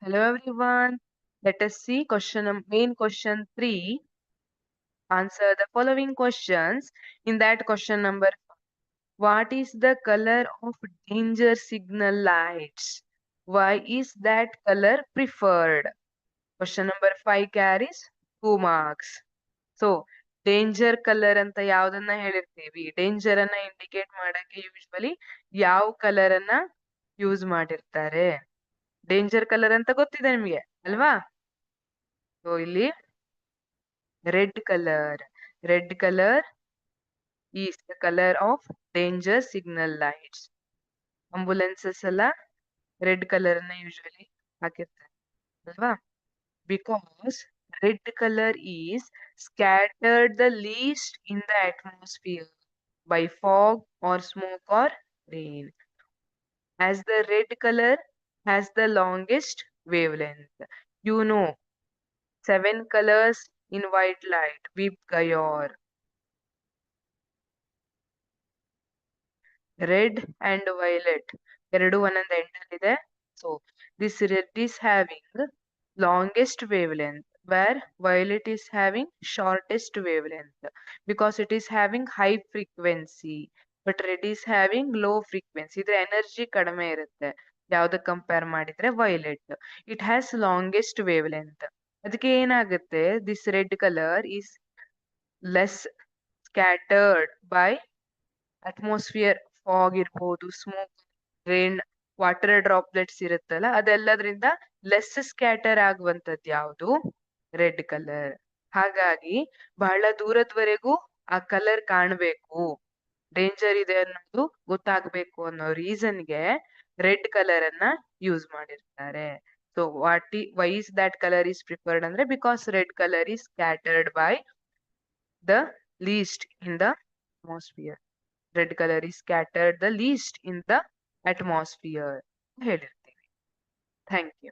Hello everyone. Let us see main question 3. Answer the following questions. In that question number, what is the color of danger signal lights? Why is that color preferred? Question number 5 carries 2 marks. So danger colour ಅಂತ ಯಾವ್ದನ್ನ ಹೇಳಿರ್ತೀವಿ, danger ಅನ್ನ indicate ಮಾಡಕ್ಕೆ usually ಯಾವ colour ಅನ್ನ use ಮಾಡಿರ್ತಾರೆ? Danger colour ಅಂತ ಗೊತ್ತಿದೆ ನಿಮ್ಗೆ ಅಲ್ವಾ? ಸೊ ಇಲ್ಲಿ red colour is the colour of danger signal lights. Ambulances ಎಲ್ಲ ರೆಡ್ ಕಲರ್ ಅನ್ನ ಯೂಶ್ವಲಿ ಹಾಕಿರ್ತಾರೆ ಅಲ್ವಾ? Because red color is scattered the least in the atmosphere by fog or smoke or rain. As the red color has the longest wavelength. You know, 7 colors in white light. Vip Gayor. Red and violet. ಎರಡು ಒಂದೊಂದು end ಇದೆ. So this red is having longest wavelength, where violet is having shortest wavelength, because it is having high frequency, but red is having low frequency. ಇದರ energy ಕಡಿಮೆ ಇರುತ್ತೆ ಯಾವ್ದಕ್ಕೆ compare ಮಾಡಿದ್ರೆ violet. It has longest wavelength. ಅದಕ್ಕೆ ಏನಾಗುತ್ತೆ, this red color is less scattered by atmosphere, fog ಇರ್ಬೋದು, smoke, rain, water droplets ಇರುತ್ತಲ್ಲ, ಅದೆಲ್ಲದ್ರಿಂದ less scatter ಆಗುವಂತದ್ದು ಯಾವುದು? Red colour. ಹಾಗಾಗಿ ಬಹಳ ದೂರದವರೆಗೂ ಆ ಕಲರ್ ಕಾಣಬೇಕು, ಡೇಂಜರ್ ಇದೆ ಅನ್ನೋದು ಗೊತ್ತಾಗ್ಬೇಕು ಅನ್ನೋ ರೀಸನ್ಗೆ ರೆಡ್ ಕಲರ್ ಅನ್ನ ಯೂಸ್ ಮಾಡಿರ್ತಾರೆ. So why is that colour is preferred ಅಂದ್ರೆ because red colour is scattered by the least in the atmosphere. Red colour is scattered the least in the atmosphere ಹೇಳಿರ್ತೀವಿ. Thank you.